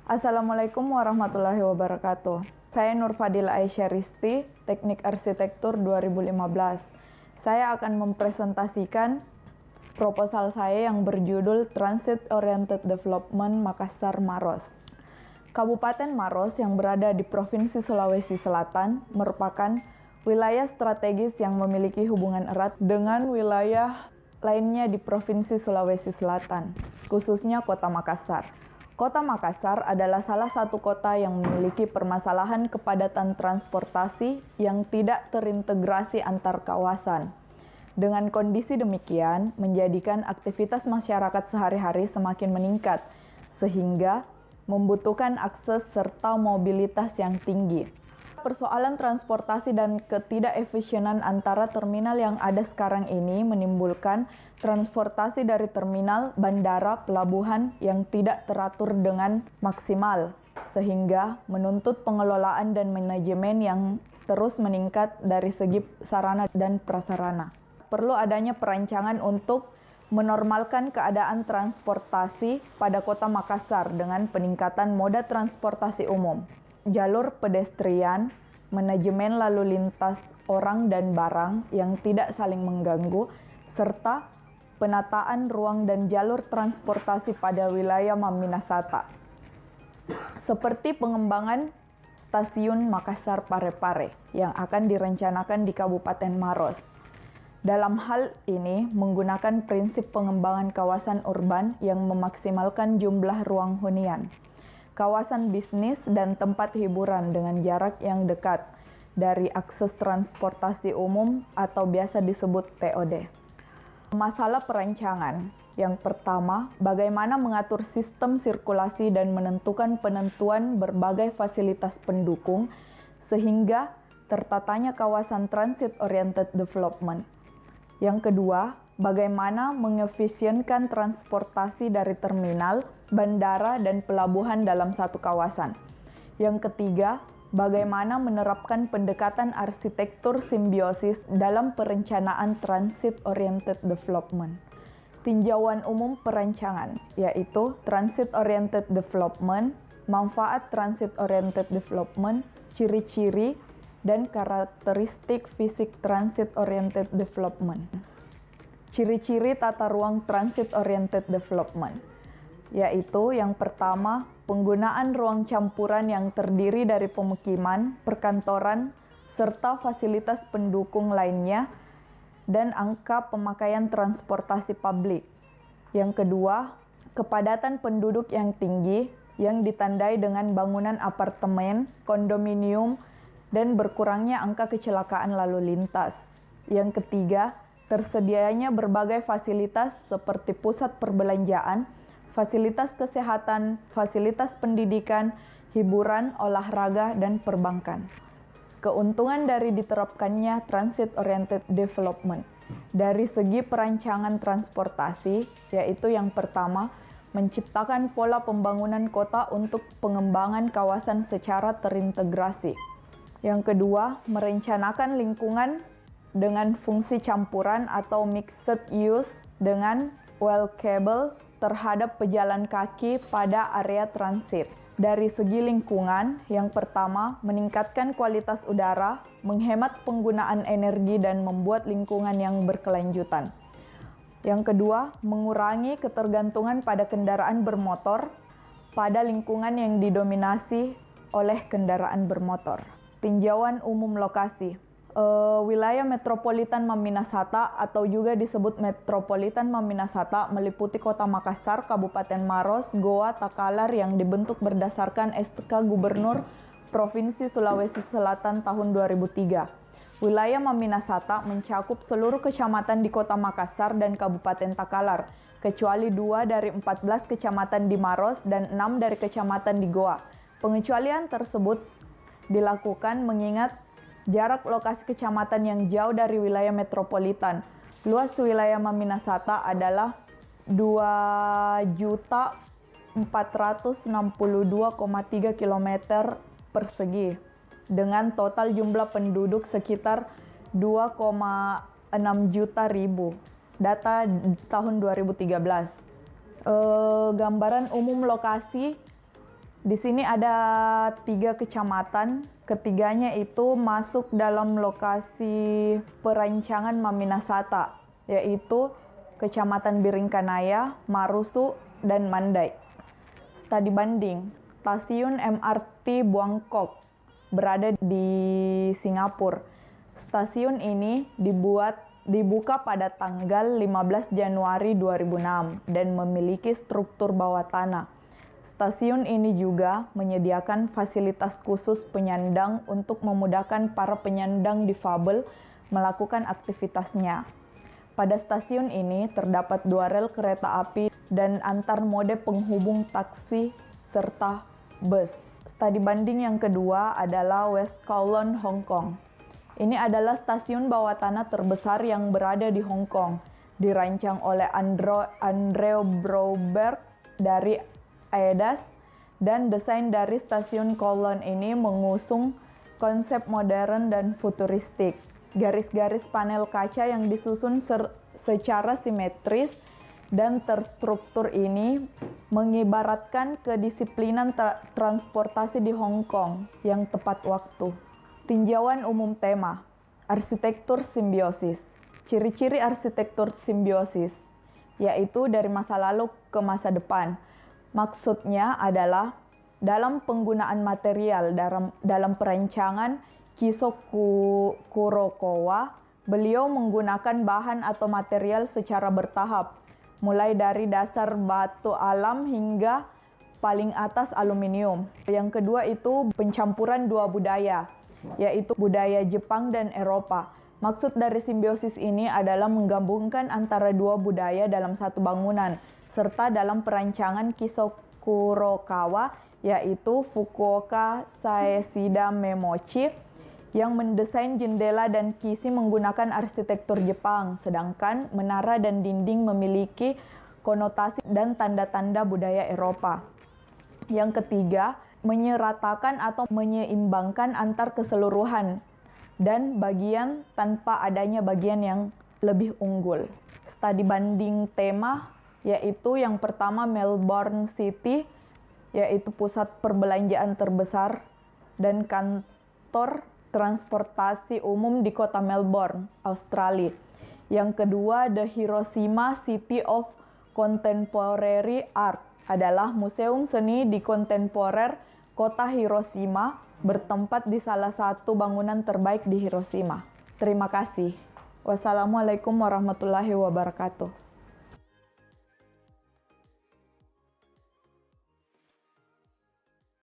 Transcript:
Assalamualaikum warahmatullahi wabarakatuh. Saya Nur Fadila Aisyah Risti, Teknik Arsitektur 2015. Saya akan mempresentasikan proposal saya yang berjudul Transit Oriented Development Makassar Maros. Kabupaten Maros yang berada di Provinsi Sulawesi Selatan merupakan wilayah strategis yang memiliki hubungan erat dengan wilayah lainnya di Provinsi Sulawesi Selatan, khususnya Kota Makassar. Kota Makassar adalah salah satu kota yang memiliki permasalahan kepadatan transportasi yang tidak terintegrasi antar kawasan. Dengan kondisi demikian, menjadikan aktivitas masyarakat sehari-hari semakin meningkat, sehingga membutuhkan akses serta mobilitas yang tinggi. Persoalan transportasi dan ketidakefisienan antara terminal yang ada sekarang ini menimbulkan transportasi dari terminal, bandara, pelabuhan yang tidak teratur dengan maksimal, sehingga menuntut pengelolaan dan manajemen yang terus meningkat dari segi sarana dan prasarana. Perlu adanya perancangan untuk menormalkan keadaan transportasi pada Kota Makassar dengan peningkatan moda transportasi umum, jalur pedestrian, manajemen lalu lintas orang dan barang yang tidak saling mengganggu, serta penataan ruang dan jalur transportasi pada wilayah Maminasata, seperti pengembangan stasiun Makassar Parepare yang akan direncanakan di Kabupaten Maros. Dalam hal ini, menggunakan prinsip pengembangan kawasan urban yang memaksimalkan jumlah ruang hunian, kawasan bisnis dan tempat hiburan dengan jarak yang dekat dari akses transportasi umum atau biasa disebut TOD. Masalah perancangan. Yang pertama, bagaimana mengatur sistem sirkulasi dan menentukan penentuan berbagai fasilitas pendukung sehingga tertatanya kawasan transit oriented development. Yang kedua, bagaimana mengefisienkan transportasi dari terminal, bandara, dan pelabuhan dalam satu kawasan. Yang ketiga, bagaimana menerapkan pendekatan arsitektur simbiosis dalam perencanaan transit-oriented development. Tinjauan umum perancangan, yaitu transit-oriented development, manfaat transit-oriented development, ciri-ciri, dan karakteristik fisik transit-oriented development. Ciri-ciri tata ruang transit-oriented development, yaitu yang pertama, penggunaan ruang campuran yang terdiri dari pemukiman, perkantoran, serta fasilitas pendukung lainnya, dan angka pemakaian transportasi publik. Yang kedua, kepadatan penduduk yang tinggi yang ditandai dengan bangunan apartemen, kondominium, dan berkurangnya angka kecelakaan lalu lintas. Yang ketiga, tersedianya berbagai fasilitas seperti pusat perbelanjaan, fasilitas kesehatan, fasilitas pendidikan, hiburan, olahraga, dan perbankan. Keuntungan dari diterapkannya transit-oriented development. Dari segi perancangan transportasi, yaitu yang pertama, menciptakan pola pembangunan kota untuk pengembangan kawasan secara terintegrasi. Yang kedua, merencanakan lingkungan dengan fungsi campuran atau mixed use dengan walkable terhadap pejalan kaki pada area transit. Dari segi lingkungan, yang pertama, meningkatkan kualitas udara, menghemat penggunaan energi dan membuat lingkungan yang berkelanjutan. Yang kedua, mengurangi ketergantungan pada kendaraan bermotor pada lingkungan yang didominasi oleh kendaraan bermotor. Tinjauan umum lokasi. Wilayah metropolitan Maminasata atau juga disebut Metropolitan Maminasata meliputi Kota Makassar, Kabupaten Maros, Goa, Takalar yang dibentuk berdasarkan SK Gubernur Provinsi Sulawesi Selatan tahun 2003. Wilayah Maminasata mencakup seluruh kecamatan di Kota Makassar dan Kabupaten Takalar, kecuali 2 dari 14 kecamatan di Maros dan 6 dari kecamatan di Goa. Pengecualian tersebut dilakukan mengingat jarak lokasi kecamatan yang jauh dari wilayah metropolitan. Luas wilayah Maminasata adalah 2.462,3 km persegi dengan total jumlah penduduk sekitar 2,6 juta ribu. Data tahun 2013. Gambaran umum lokasi Di sini ada 3 kecamatan, ketiganya itu masuk dalam lokasi perancangan Maminasata, yaitu Kecamatan Biringkanaya, Marusu, dan Mandai. Studi banding, stasiun MRT Buangkok berada di Singapura. Stasiun ini dibuka pada tanggal 15 Januari 2006 dan memiliki struktur bawah tanah. Stasiun ini juga menyediakan fasilitas khusus penyandang untuk memudahkan para penyandang difabel melakukan aktivitasnya. Pada stasiun ini terdapat 2 rel kereta api dan antar mode penghubung taksi serta bus. Studi banding yang kedua adalah West Kowloon, Hong Kong. Ini adalah stasiun bawah tanah terbesar yang berada di Hong Kong. Dirancang oleh Andrew Broberg dari AEDAS, dan desain dari stasiun Kowloon ini mengusung konsep modern dan futuristik. Garis-garis panel kaca yang disusun secara simetris dan terstruktur ini mengibaratkan kedisiplinan transportasi di Hong Kong yang tepat waktu. Tinjauan umum tema, arsitektur simbiosis. Ciri-ciri arsitektur simbiosis, yaitu dari masa lalu ke masa depan. Maksudnya adalah dalam penggunaan material dalam perancangan Kiso Kurokawa, beliau menggunakan bahan atau material secara bertahap, mulai dari dasar batu alam hingga paling atas aluminium. Yang kedua itu pencampuran 2 budaya, yaitu budaya Jepang dan Eropa. Maksud dari simbiosis ini adalah menggabungkan antara 2 budaya dalam satu bangunan, serta dalam perancangan Kiso Kurokawa, yaitu Fukuoka Saeshida Memochi, yang mendesain jendela dan kisi menggunakan arsitektur Jepang, sedangkan menara dan dinding memiliki konotasi dan tanda-tanda budaya Eropa. Yang ketiga, menyeratakan atau menyeimbangkan antar keseluruhan dan bagian tanpa adanya bagian yang lebih unggul. Studi banding tema, yaitu yang pertama Melbourne City, yaitu pusat perbelanjaan terbesar dan kantor transportasi umum di kota Melbourne, Australia. Yang kedua, The Hiroshima City of Contemporary Art adalah museum seni di kontemporer kota Hiroshima, bertempat di salah satu bangunan terbaik di Hiroshima. Terima kasih. Wassalamualaikum warahmatullahi wabarakatuh.